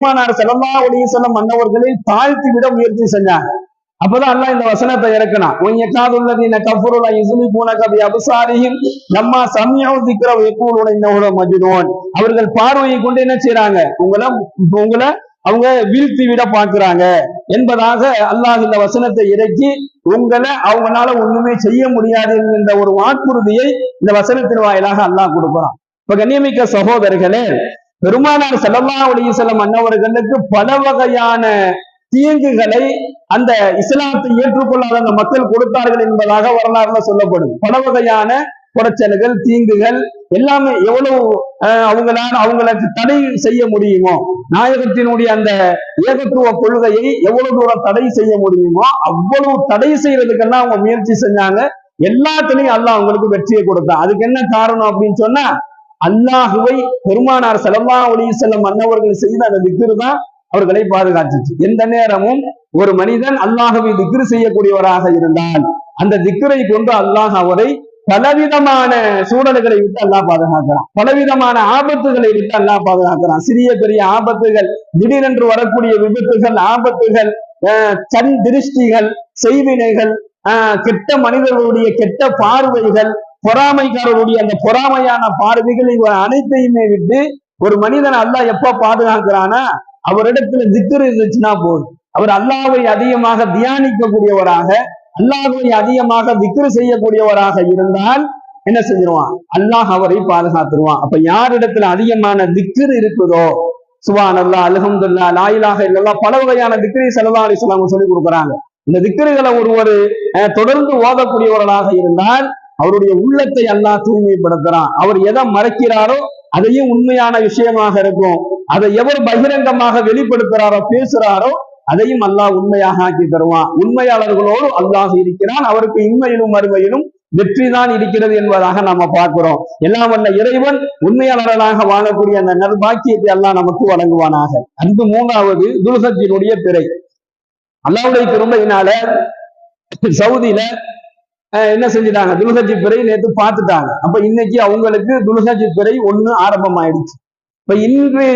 ஸல்லல்லாஹு அலைஹி வஸல்லம் மன்னவர்களை தாழ்த்தி விட முயற்சி செஞ்சாங்க. அப்பதான் அல்லாஹ் இந்த வசனத்தை இறக்கணும். அவர்கள் பார்வையை கொண்டு என்ன செய்யறாங்க, உங்களை அவங்க வீழ்த்தி விட பார்க்கிறாங்க என்பதாக அல்லாஹ் இந்த வசனத்தை இறக்கி உங்களை அவங்களால ஒண்ணுமே செய்ய முடியாது என்கின்ற ஒரு வாக்குறுதியை இந்த வசனத்தின் வாயிலாக அல்லாஹ் கொடுக்கிறான். இப்ப கண்ணியமிக்க சகோதரர்களே, பெருமானார் ஸல்லல்லாஹு அலைஹி வஸல்லம் அன்னவர்களுக்கு பல வகையான தீங்குகளை அந்த இஸ்லாத்தை ஏற்றுக்கொள்ளாத அந்த மக்கள் கொடுத்தார்கள் என்பதாக வரலாறுல சொல்லப்படும். பல வகையான குறைச்சல்கள், தீங்குகள் எல்லாமே எவ்வளவு அவங்களுக்கு தடை செய்ய முடியுமோ, நாயகத்தினுடைய அந்த ஏகத்துவ கொள்கையை எவ்வளவு தூரம் தடை செய்ய முடியுமோ அவ்வளவு தடை செய்யறதுக்கெல்லாம் அவங்க முயற்சி செஞ்சாங்க. எல்லாத்துலயும் அல்லாஹ் அவங்களுக்கு வெற்றியை கொடுத்தான். அதுக்கு என்ன காரணம் அப்படின்னு சொன்னா, அல்லாஹுவை பெருமானார் ஸல்லல்லாஹு அலைஹி வஸல்லம் அன்னவர்கள் செய்த அந்த திக்ர் தான் அவர்களை பாதுகாத்துச்சு. எந்த நேரமும் ஒரு மனிதன் அல்லாஹுவை திக்ர் செய்யக்கூடியவராக இருந்தால் அந்த திக்ரை கொண்டு அல்லாஹ் அவரை பலவிதமான சூழல்களை விட்டு அல்லாஹ் பாதுகாக்கிறான், பலவிதமான ஆபத்துகளை விட்டு அல்லாஹ் பாதுகாக்கிறான். சிறிய பெரிய ஆபத்துகள், திடீரென்று வரக்கூடிய விபத்துகள், ஆபத்துகள், கண் திருஷ்டிகள், செய்வினைகள், கெட்ட மனிதர்களுடைய கெட்ட பார்வைகள், பொறாமைக்காரருடைய அந்த பொறாமையான பார்வைகள், இவ அனைத்தையுமே விட்டு ஒரு மனிதன் அல்லாஹ் எப்ப பாதுகாக்கிறானா, அவரிடத்துல திக்ர் இருந்துச்சுன்னா போதும். அவர் அல்லாஹ்வை அதிகமாக தியானிக்கக்கூடியவராக, அல்லாஹ்வை அதிகமாக திக்ர் செய்யக்கூடியவராக இருந்தால் என்ன செஞ்சிருவான், அல்லாஹ் அவரை பாதுகாத்துருவான். அப்ப யாரிடத்துல அதிகமான திக்ர் இருக்குதோ, சுப்ஹானல்லாஹ், அல்ஹம்துலில்லாஹ், லா இலாஹ இல்லல்லாஹ், பல வகையான திக்ரை ஸல்லல்லாஹு அலைஹி வஸல்லம் சொல்லி கொடுக்குறாங்க. இந்த திக்ருகளை ஒருவர் தொடர்ந்து ஓதக்கூடியவர்களாக இருந்தால் அவருடைய உள்ளத்தை அல்லாஹ் தூய்மைப்படுத்துறான். அவர் எதை மறைக்கிறாரோ அதையும் உண்மையான விஷயமாக இருக்கும். அதை எவர் பகிரங்கமாக வெளிப்படுத்துறாரோ, பேசுறாரோ அதையும் அல்லாஹ் உண்மையாக ஆக்கி தருவான். உண்மையாளர்களோடு அல்லாஹ் இருக்கிறான். அவருக்கு இன்மையிலும் மறுமையிலும் வெற்றி தான் இருக்கிறது என்பதாக நாம பார்க்கிறோம். எல்லாம் வல்ல இறைவன் உண்மையாளர்களாக வாழக்கூடிய அந்த நல்பாக்கியத்தை அல்லாஹ் நமக்கு வழங்குவானாக. அன்பு மூன்றாவது துல்ஹஜ்ஜினுடைய பிறை. அல்லாஹ்வுடைய கிருபையினால சவுதியில என்ன செஞ்சுட்டாங்க, துல்ஹஜ் பிறை நேற்று பார்த்துட்டாங்க. அப்ப இன்னைக்கு அவங்களுக்கு துல்ஹஜ் பிறை 1 ஆரம்பமாயிடுச்சு. இப்ப இன்று